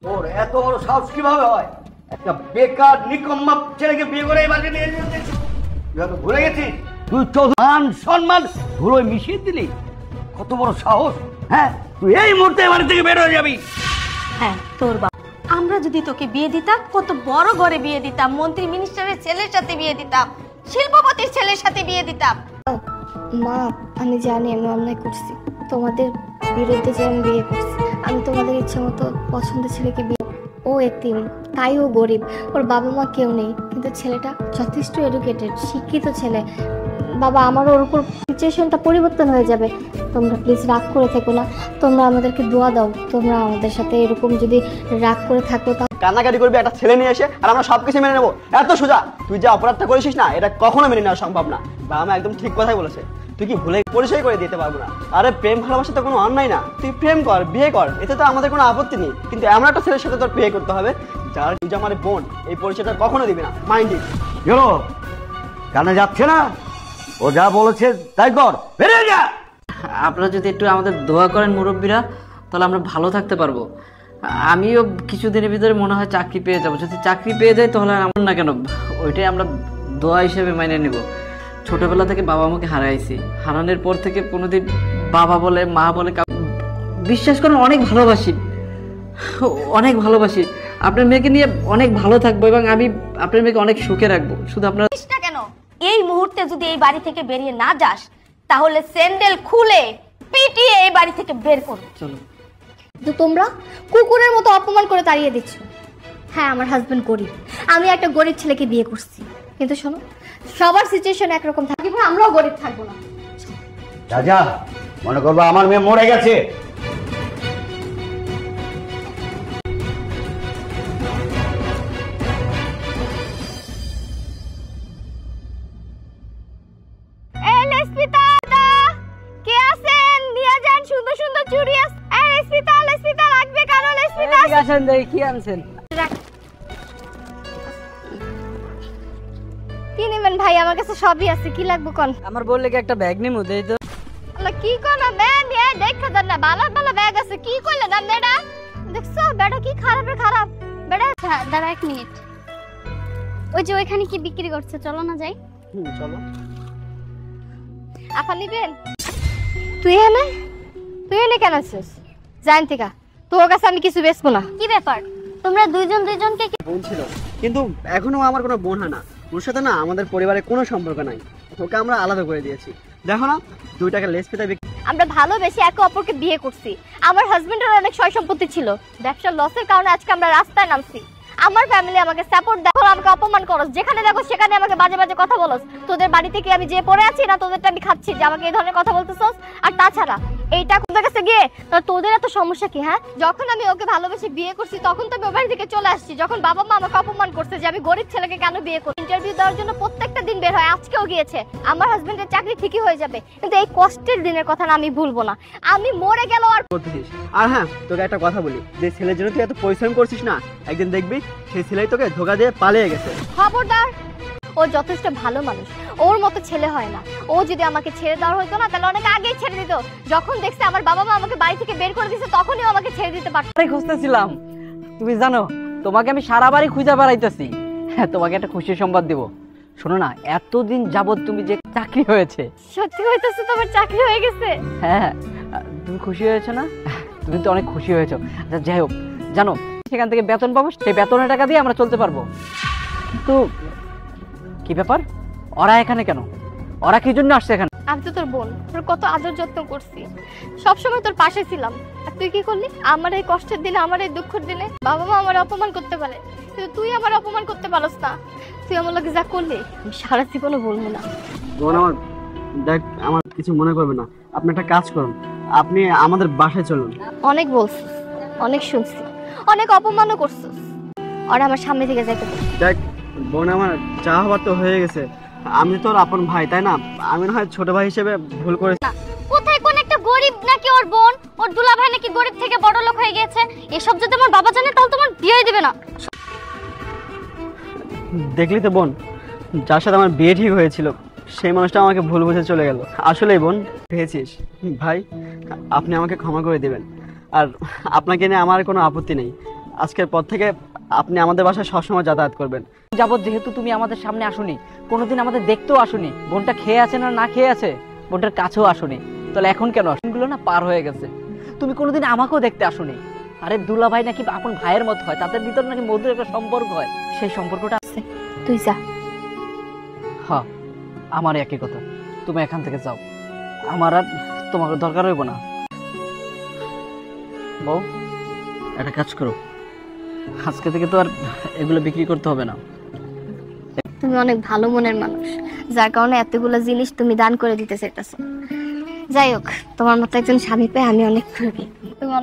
ওর এত বড় সাহস কিভাবে হয়? একটা বেকার নিকম্মা ছেলেকে বিয়ে করে এই বাড়িতে নিয়ে এসেছিস। তুই হয়তো ভুলে গেছিস, তুই মান সম্মান ধুলোয় মিশিয়ে দিলি। কত বড় সাহস! হ্যাঁ, তুই এই মুহূর্তে বাড়ি থেকে বের হয়ে যাবি। হ্যাঁ, তোর বাবা আমরা যদি তোকে বিয়ে দিতাম, কত বড় ঘরে বিয়ে দিতাম, মন্ত্রী মিনিস্টারের ছেলের সাথে বিয়ে দিতাম, শিল্পপতির ছেলের সাথে বিয়ে দিতাম। মা, আমি জানি আমি অন্যায় করছি, তোমাদের বিরুদ্ধে যে আমি বিয়ে করছি। আমি তোমাদের ইচ্ছা মতো পছন্দের ছেলেকে বিয়ে, ও এতিম, তাই ও গরিব, ওর বাবা মা কেউ নেই, কিন্তু ছেলেটা যথেষ্ট এডুকেটেড, শিক্ষিত ছেলে। বাবা, আমার ওর উপর সিচুয়েশনটা পরিবর্তন হয়ে যাবে। তোমরা প্লিজ রাগ করে থেকো না, তোমরা আমাদেরকে দোয়া দাও। তোমরা আমাদের সাথে এরকম যদি রাগ করে থাকো, কান্নাকাটি করবি একটা ছেলে নিয়ে এসে, আর আমরা সবকিছু মেনে নেবো, এত সোজা? তুই যে অপরাধটা করেছিস না, এটা কখনো মেনে নেওয়া সম্ভব না। বাবা মা একদম ঠিক কথাই বলেছে, তুই কি ভুলে পরিচয় করে দিতে পারবো না? আরে প্রেম ভালোবাসা তো কোনো অন্যায় না, তুই প্রেম কর, বিয়ে কর, এতে তো আমাদের কোনো আপত্তি নেই। কিন্তু এমন একটা ছেলের সাথে তোর বিয়ে করতে হবে যার তুই যে আমার বোন, এই পরিচয়টা কখনো দিবি না। Mind it. গেলো কানে যাচ্ছে না? ও যা বলেছে তাই কর, বেরিয়ে যা। আপনারা যদি একটু আমাদের দোয়া করেন মুরব্বীরা, তাহলে আমরা ভালো থাকতে পারবো। আমিও কিছুদিনের ভিতরে মনে হয় চাকরি পেয়ে যাবো। যদি চাকরি পেয়ে যাই তাহলে আমার না কেন, ওইটাই আমরা দোয়া হিসেবে মাইনে নেব। ছোটবেলা থেকে বাবা আমাকে হারাইছি, হারানোর পর থেকে কোনোদিন বাবা বলে মা বলে বিশ্বাস করেন অনেক ভালোবাসি, অনেক ভালোবাসি। আপনার মেয়েকে নিয়ে অনেক ভালো থাকবো এবং আমি আপনার মেয়েকে অনেক সুখে রাখবো। শুধু আপনার কেন এই মুহূর্তে যদি এই বাড়ি থেকে বেরিয়ে না যাস, তাহলে স্যান্ডেল খুলে পিটিয়ে এই বাড়ি থেকে বের করো। চলো। তো তোমরা কুকুরের মতো অপমান করে তাড়িয়ে দিচ্ছ। হ্যাঁ, আমার হাজবেন্ড গরিব, আমি একটা গরিব ছেলেকে বিয়ে করছি, কিন্তু শোনো, সবার সিচুয়েশন একরকম থাকে, আমরাও গরিব থাকবো না। রাজা, মনে করবো আমার মেয়ে মরে গেছে। কি নেবেন ভাই? আমার কাছে সবই আছে, কি লাগবে কোন? আমার বললে কি একটা ব্যাগ নিমু দেই তো। আল্লাহ, কি কোন ব্যাগ নিয়ে দেখা দেন না, বালা বালা ব্যাগ আছে, কি কইলে না মেডা? দেখছো বেটা কি খারাপের খারাপ বেটা। দাঁড়া 1 মিনিট, ওই যে ওইখানে কি বিক্রি করছে, চলো না যাই। চলো। আপা নিবেন? তুই এনে কেন আছিস? জান থেকে তোর কাছে আমি কিছু বেচবো না। কি ব্যাপার, তোমরা দুইজনকে কি বোন ছিল, কিন্তু এখনো আমার কোনো বোন হয় না। ওর সাথে না আমাদের পরিবারের কোনো সম্পর্ক নাই, ওকে আমরা আলাদা করে দিয়েছি। দেখো না, 2 টাকা লেস পেতে আমরা ভালোবেসে একে অপরকে বিয়ে করছি। আমার হাজবেন্ডের অনেক সয় সম্পত্তি ছিল, ব্যবসার লসের কারণে আজকে আমরা রাস্তায় নামছি। আমার ফ্যামিলি আমাকে সাপোর্ট দেয়, আমাকে অপমান করস, যেখানে দেখো সেখানে আমাকে বাজে বাজে কথা বলস। তোদের বাড়ি থেকে আমি যে পড়ে আছি না, তোদেরটা আমি খাচ্ছি যে আমাকে এই ধরনের কথা বলতেছস। আর তাছাড়া এইটা কোথার কাছে গিয়ে তোদের এত সমস্যা কি? হ্যাঁ, যখন আমি ওকে ভালোবেসে বিয়ে করছি তখন তো আমি ওর বাড়ি থেকে চলে আসছি। যখন বাবা মা আমাকে অপমান করছে যে আমি গরিব ছেলেকে কেন বিয়ে করি, ইন্টারভিউ দেওয়ার জন্য প্রত্যেকটা দিন বের হয়, আজকেও গিয়েছে। আমার হাজবেন্ডের চাকরি ঠিকই হয়ে যাবে, কিন্তু এই কষ্টের দিনের কথা না আমি ভুলবো না। আমি মরে গেল আর করতেছিস। আর হ্যাঁ, তোকে একটা কথা বলি, যে ছেলের জন্য তুই এত পরিশ্রম করছিস না, একদিন দেখবি সেই ছেলেই তোকে ধোকা দিয়ে পালিয়ে গেছে। খবরদার, ও যথেষ্ট ভালো মানুষ, ওর মতো ছেলে হয় না। ও যদি আমাকে ছেড়ে দেওয়ার হতো না, তাহলে অনেক আগেই ছেড়ে দিত। যখন দেখছে আমার বাবা মা আমাকে বাড়ি থেকে বের করে দিয়েছে, তখনই আমাকে ছেড়ে দিতে পারতো। খুঁজতেছিলাম, তুমি জানো তোমাকে আমি সারা বাড়ি খুঁজে বেড়াইতেছি। হ্যাঁ, তোমাকে একটা খুশির সংবাদ দিব। শোনো না, এতদিন যাবত তুমি যে চাকরি হয়েছে। সত্যি হইতেছে তোমার চাকরি হয়ে গেছে? হ্যাঁ, তুমি খুশি হয়েছো না? তুমি তো অনেক খুশি হয়েছো। আচ্ছা যাই হোক, জানো সেখান থেকে বেতন পাবো, সেই বেতনের টাকা দিয়ে আমরা চলতে পারবো। তো কি ব্যাপার, ওরা এখানে কেন? ওরা কি জন্য আসছে এখানে? আমি তো তোর বোন, তোর কত আদর যত্ন করছি, সবসময় তোর পাশে ছিলাম। আর তুই কি করলি? আমার এই কষ্টের দিনে, আমার এই দুঃখের দিনে বাবা মা আমার অপমান করতে পারে, কিন্তু তুই আমার অপমান করতে পারস না। তুই আমার লোকে যা করলি আমি সারা জীবনও বলবো না। বোন আমার, দেখ, আমার কিছু মনে করবে না, আপনি একটা কাজ করুন, আপনি আমাদের বাসায় চলুন। অনেক বলছিস, অনেক শুনছি, অনেক অপমানও করছিস, আর আমার সামনে থেকে যাইতে বল। দেখ বোন, আমার চা হবার তো হয়ে গেছে, আমি তোর আপন ভাই, তাই না? আমি না হয় ছোট ভাই হিসেবে ভুল করেছি। কোথায় কোন একটা গরিব নাকি ওর বোন, ওর দুলা ভাই নাকি গরিব থেকে বড় লোক হয়ে গেছে, এসব যদি আমার বাবা জানে তাহলে তোমার বিয়ে দিবে না। দেখলি তো বোন, যার সাথে আমার বিয়ে ঠিক হয়েছিল সেই মানুষটা আমাকে ভুল বুঝে চলে গেল। আসলেই বোন, পেয়েছিস ভাই, আপনি আমাকে ক্ষমা করে দেবেন। আর আপনাকে নিয়ে আমার কোনো আপত্তি নেই, আজকের পর থেকে আপনি আমাদের বাসায় সবসময় যাতায়াত করবেন। যাবত যেহেতু তুমি আমাদের সামনে আসোনি, কোনোদিন আমাদের দেখতেও আসোনি, বোনটা খেয়ে আছে না খেয়ে আছে, বোনটার কাছেও আসোনি, তাহলে এখন কেন? গুলো না পার হয়ে গেছে, তুমি কোনোদিন আমাকেও দেখতে আসোনি। আরে দুলাভাই নাকি আপন ভাইয়ের মতো হয়, তাদের ভিতর নাকি মধুর একটা সম্পর্ক হয়, সেই সম্পর্কটা আছে। তুই যা। হ্যাঁ, আমার একই কথা, তুমি এখান থেকে যাও, আমার আর তোমাকে দরকার হইব না। বউ, একটা কাজ করো, আজকে থেকে তো আর এগুলো বিক্রি করতে হবে না। তুমি অনেক ভালো মনের মানুষ, যার কারণে এতগুলো জিনিস তুমি দান করে দিতে চাইতেছো। যাই হোক, তোমার মতো একজন স্বামী পেয়ে আমি অনেক খুশি। তুমি